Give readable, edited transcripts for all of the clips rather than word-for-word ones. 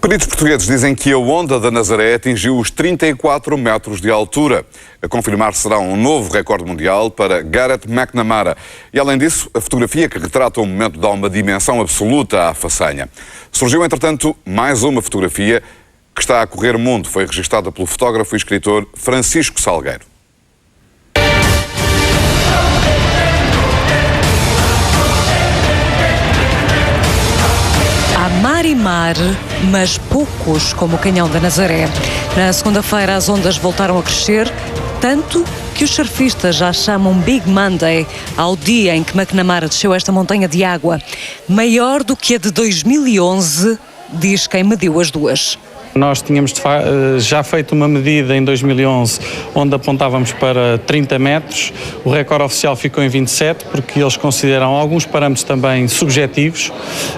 Peritos portugueses dizem que a onda da Nazaré atingiu os 34 metros de altura. A confirmar será um novo recorde mundial para Garrett McNamara. E, além disso, a fotografia que retrata o momento dá uma dimensão absoluta à façanha. Surgiu, entretanto, mais uma fotografia que está a correr mundo. Foi registada pelo fotógrafo e escritor Francisco Salgueiro. Mar e mar, mas poucos como o Canhão da Nazaré. Na segunda-feira as ondas voltaram a crescer, tanto que os surfistas já chamam Big Monday ao dia em que McNamara desceu esta montanha de água, maior do que a de 2011, diz quem mediu as duas. Nós tínhamos já feito uma medida em 2011 onde apontávamos para 30 metros, o recorde oficial ficou em 27 porque eles consideram alguns parâmetros também subjetivos,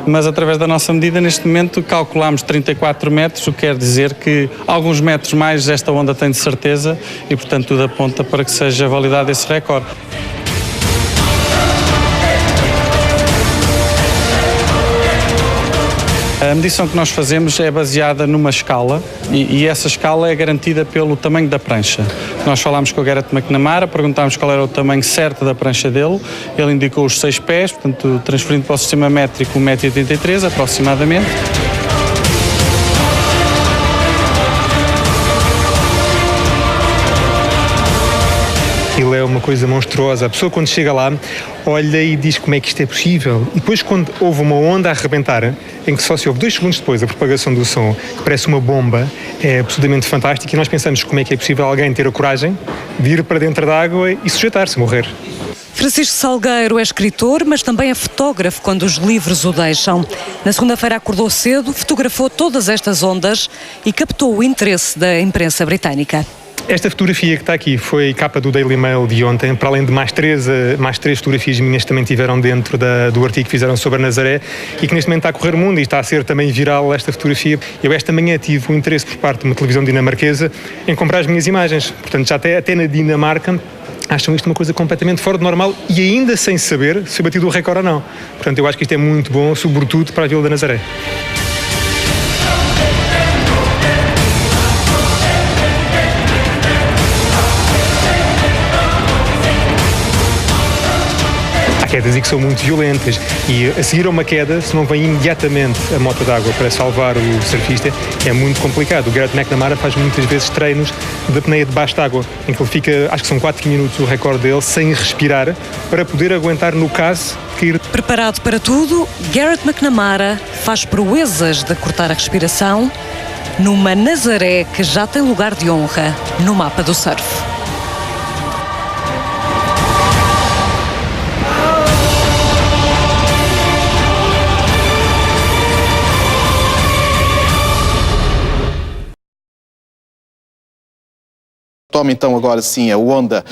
mas através da nossa medida neste momento calculámos 34 metros, o que quer dizer que alguns metros mais esta onda tem de certeza e portanto tudo aponta para que seja validado esse recorde. A medição que nós fazemos é baseada numa escala e essa escala é garantida pelo tamanho da prancha. Nós falámos com o Garrett McNamara, perguntámos qual era o tamanho certo da prancha dele, ele indicou os 6 pés, portanto transferindo para o sistema métrico 1,83 m aproximadamente. Aquilo é uma coisa monstruosa. A pessoa quando chega lá olha e diz como é que isto é possível. E depois quando houve uma onda a arrebentar, em que só se houve 2 segundos depois a propagação do som, que parece uma bomba, é absolutamente fantástico e nós pensamos como é que é possível alguém ter a coragem de ir para dentro da água e sujeitar-se, morrer. Francisco Salgueiro é escritor, mas também é fotógrafo quando os livros o deixam. Na segunda-feira acordou cedo, fotografou todas estas ondas e captou o interesse da imprensa britânica. Esta fotografia que está aqui foi capa do Daily Mail de ontem, para além de mais três fotografias minhas que também tiveram dentro do artigo que fizeram sobre a Nazaré e que neste momento está a correr o mundo e está a ser também viral esta fotografia. Eu esta manhã tive um interesse por parte de uma televisão dinamarquesa em comprar as minhas imagens, portanto já até na Dinamarca acham isto uma coisa completamente fora do normal e ainda sem saber se batido o recorde ou não. Portanto eu acho que isto é muito bom, sobretudo para a Vila da Nazaré. Quedas e que são muito violentas e a seguir a uma queda, se não vem imediatamente a mota d'água para salvar o surfista, é muito complicado. O Garrett McNamara faz muitas vezes treinos de apneia debaixo d'água, em que ele fica, acho que são 4 minutos o recorde dele, sem respirar, para poder aguentar no caso cair. Preparado para tudo, Garrett McNamara faz proezas de cortar a respiração numa Nazaré que já tem lugar de honra no mapa do surf. Toma então agora sim a onda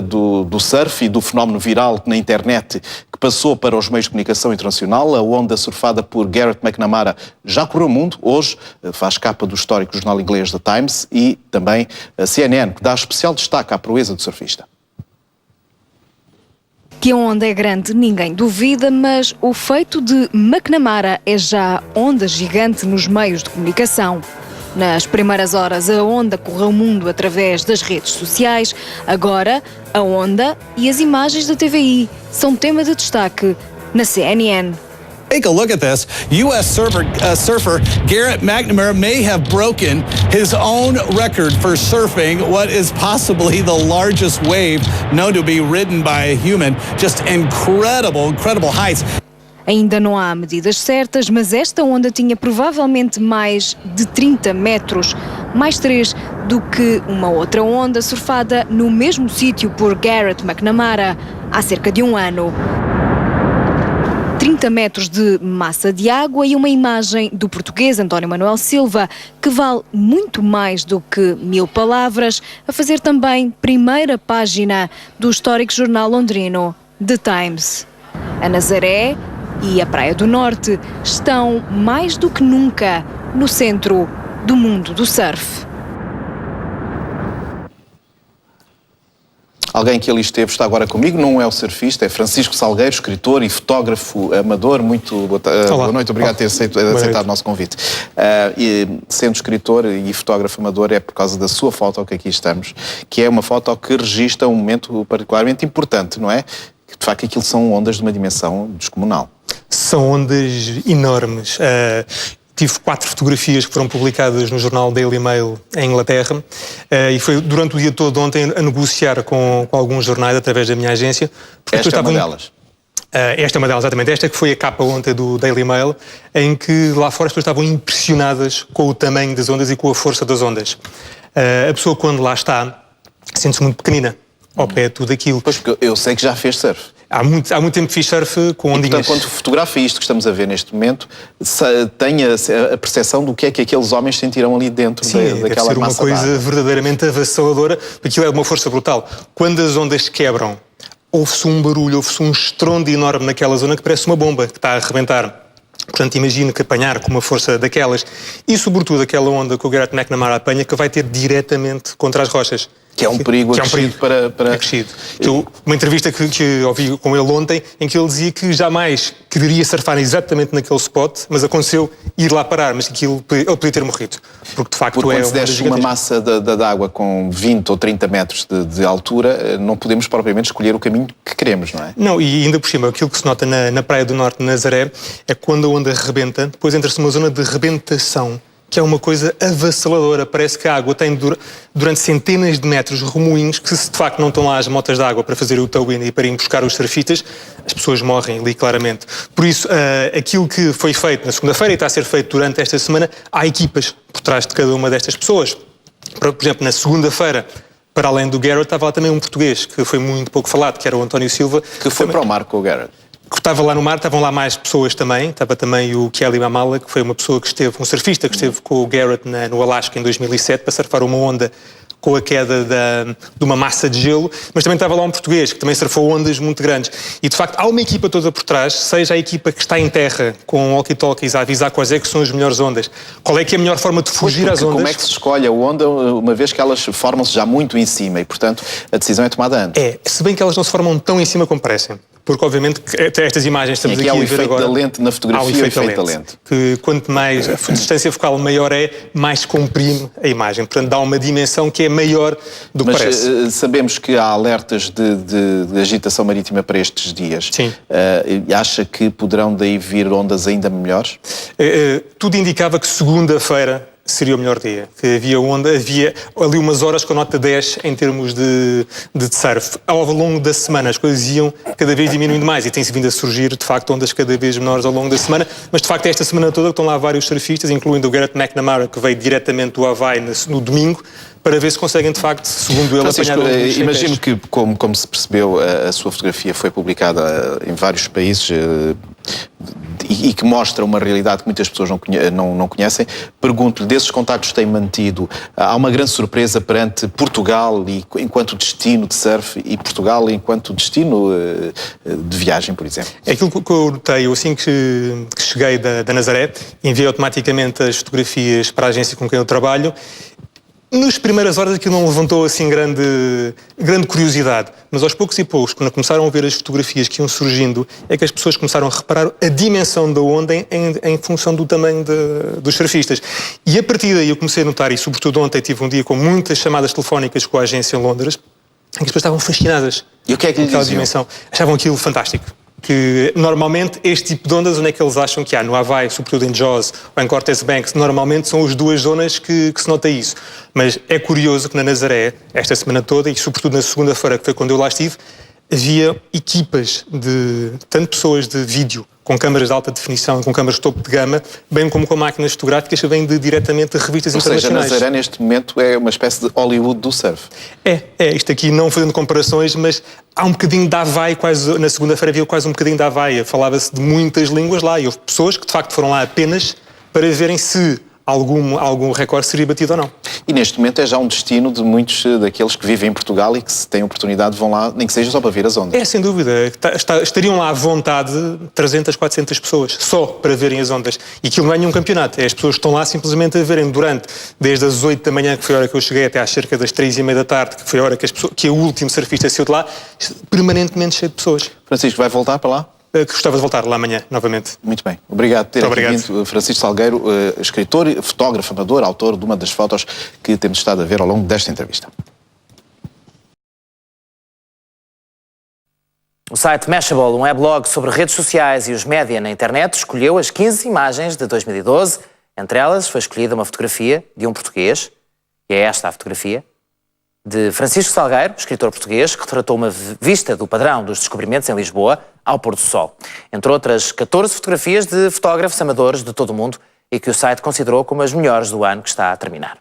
do surf e do fenómeno viral na internet que passou para os meios de comunicação internacional. A onda surfada por Garrett McNamara já correu o mundo. Hoje faz capa do histórico jornal inglês The Times e também a CNN, que dá especial destaque à proeza do surfista. Que a onda é grande, ninguém duvida, mas o feito de McNamara é já onda gigante nos meios de comunicação. Nas primeiras horas, a onda correu o mundo através das redes sociais. Agora, a onda e as imagens da TVI são tema de destaque na CNN. Take a look at this. U.S. surfer Garrett McNamara may have broken his own record for surfing what is possibly the largest wave known to be ridden by a human. Just incredible heights. Ainda não há medidas certas, mas esta onda tinha provavelmente mais de 30 metros, mais 3 do que uma outra onda surfada no mesmo sítio por Garrett McNamara há cerca de um ano. 30 metros de massa de água e uma imagem do português António Manuel Silva, que vale muito mais do que 1000 palavras, a fazer também primeira página do histórico jornal londrino The Times. A Nazaré e a Praia do Norte estão mais do que nunca no centro do mundo do surf. Alguém que ali esteve está agora comigo, não é o surfista, é Francisco Salgueiro, escritor e fotógrafo amador. Muito boa noite, obrigado por ter aceitado o nosso convite. E, sendo escritor e fotógrafo amador, é por causa da sua foto que aqui estamos, que é uma foto que registra um momento particularmente importante, não é? Que de facto aquilo são ondas de uma dimensão descomunal. São ondas enormes. Tive 4 fotografias que foram publicadas no jornal Daily Mail em Inglaterra e foi durante o dia todo ontem a negociar com alguns jornais através da minha agência. Esta é uma delas? Esta é uma delas, exatamente. Esta que foi a capa ontem do Daily Mail, em que lá fora as pessoas estavam impressionadas com o tamanho das ondas e com a força das ondas. A pessoa quando lá está sente-se muito pequenina ao pé de tudo aquilo. Pois, porque eu sei que já fez surf. Há muito tempo fiz surf com ondinhas. Portanto, quando fotografa isto que estamos a ver neste momento, tenha a percepção do que é que aqueles homens sentiram ali dentro daquela massa deve ser uma coisa verdadeiramente avassaladora, porque aquilo é de uma força brutal. Quando as ondas quebram, ouve-se um barulho, ouve-se um estrondo enorme naquela zona que parece uma bomba que está a arrebentar. Portanto, imagino que apanhar com uma força daquelas, e sobretudo aquela onda que o Garrett McNamara apanha, que vai ter diretamente contra as rochas. Que é um perigo acrescido para... Acrescido. Uma entrevista que ouvi com ele ontem, em que ele dizia que jamais queria surfar exatamente naquele spot, mas aconteceu ir lá parar, mas que ele podia ter morrido. Porque de facto quando se desce uma massa de água com 20 ou 30 metros de altura, não podemos propriamente escolher o caminho que queremos, não é? Não, e ainda por cima, aquilo que se nota na Praia do Norte, de Nazaré, é quando a onda rebenta, depois entra-se numa zona de rebentação, que é uma coisa avassaladora. Parece que a água tem durante centenas de metros remoinhos que, se de facto não estão lá as motas de água para fazer o tow-in e para ir buscar os surfistas, as pessoas morrem ali claramente. Por isso, aquilo que foi feito na segunda-feira e está a ser feito durante esta semana, há equipas por trás de cada uma destas pessoas. Por exemplo, na segunda-feira, para além do Garrett, estava lá também um português que foi muito pouco falado, que era o António Silva. Que foi para o mar com o Garrett. Que estava lá no mar, estavam lá mais pessoas também. Estava também o Kelly Mamala, que foi uma pessoa que esteve, um surfista que esteve com o Garrett no Alasca em 2007 para surfar uma onda com a queda de uma massa de gelo, mas também estava lá um português que também surfou ondas muito grandes. E de facto há uma equipa toda por trás, seja a equipa que está em terra com walkie-talkies a avisar quais é que são as melhores ondas, qual é que é a melhor forma de fugir às ondas. Como é que se escolhe a onda, uma vez que elas formam-se já muito em cima e, portanto, a decisão é tomada antes? Se bem que elas não se formam tão em cima como parecem. Porque, obviamente, estas imagens estamos aqui a ver agora... Há o efeito da lente na fotografia, o efeito da lente. Que quanto mais a distância focal maior mais comprime a imagem. Portanto, dá uma dimensão que é maior do que parece. Mas sabemos que há alertas de agitação marítima para estes dias. Sim. Acha que poderão daí vir ondas ainda melhores? Tudo indicava que segunda-feira seria o melhor dia, que havia ali umas horas com nota 10 em termos de surf. Ao longo da semana as coisas iam cada vez diminuindo mais e tem-se vindo a surgir, de facto, ondas cada vez menores ao longo da semana, mas de facto esta semana toda estão lá vários surfistas, incluindo o Garrett McNamara, que veio diretamente do Havaí no domingo, para ver se conseguem, de facto, segundo ele, apanhar alguns. Imagino que, como se percebeu, a sua fotografia foi publicada em vários países e que mostra uma realidade que muitas pessoas não conhecem. Pergunto-lhe, desses contactos que tem mantido, há uma grande surpresa perante Portugal enquanto destino de surf e Portugal enquanto destino de viagem, por exemplo? É aquilo que eu notei, assim que cheguei da Nazaré, enviei automaticamente as fotografias para a agência com quem eu trabalho. Nas primeiras horas aquilo não levantou assim grande curiosidade, mas aos poucos e poucos, quando começaram a ver as fotografias que iam surgindo, é que as pessoas começaram a reparar a dimensão da onda em função do tamanho dos surfistas. E a partir daí eu comecei a notar, e sobretudo ontem tive um dia com muitas chamadas telefónicas com a agência em Londres, em que as pessoas estavam fascinadas. E o que é que lhe diziam? Dimensão. Achavam aquilo fantástico. Que normalmente este tipo de ondas, onde é que eles acham que há? No Havaí, sobretudo em Jaws ou em Cortes Banks, normalmente são as duas zonas que se nota isso. Mas é curioso que na Nazaré, esta semana toda, e sobretudo na segunda-feira, que foi quando eu lá estive, havia equipas tanto pessoas de vídeo, com câmaras de alta definição, com câmaras de topo de gama, bem como com máquinas fotográficas que vêm diretamente de revistas internacionais. Ou seja, Nazaré neste momento é uma espécie de Hollywood do surf. Isto aqui não fazendo comparações, mas há um bocadinho da Havaí, na segunda-feira havia quase um bocadinho da Havaí, falava-se de muitas línguas lá, e houve pessoas que de facto foram lá apenas para verem se algum recorde seria batido ou não. E neste momento é já um destino de muitos daqueles que vivem em Portugal e que, se têm oportunidade, vão lá, nem que seja só para ver as ondas. É, sem dúvida. Estariam lá à vontade 300, 400 pessoas, só para verem as ondas. E aquilo não é nenhum campeonato. É as pessoas que estão lá simplesmente a verem desde as 8 da manhã, que foi a hora que eu cheguei, até às cerca das 3h30 da tarde, que foi a hora que o último surfista saiu de lá, permanentemente cheio de pessoas. Francisco, vai voltar para lá? Gostava de voltar lá amanhã, novamente. Muito bem. Obrigado por ter aqui vindo, Francisco Salgueiro, escritor, fotógrafo, amador, autor de uma das fotos que temos estado a ver ao longo desta entrevista. O site Mashable, um weblog sobre redes sociais e os média na internet, escolheu as 15 imagens de 2012. Entre elas foi escolhida uma fotografia de um português, e é esta a fotografia, de Francisco Salgueiro, escritor português, que retratou uma vista do padrão dos descobrimentos em Lisboa ao pôr do sol. Entre outras 14 fotografias de fotógrafos amadores de todo o mundo e que o site considerou como as melhores do ano que está a terminar.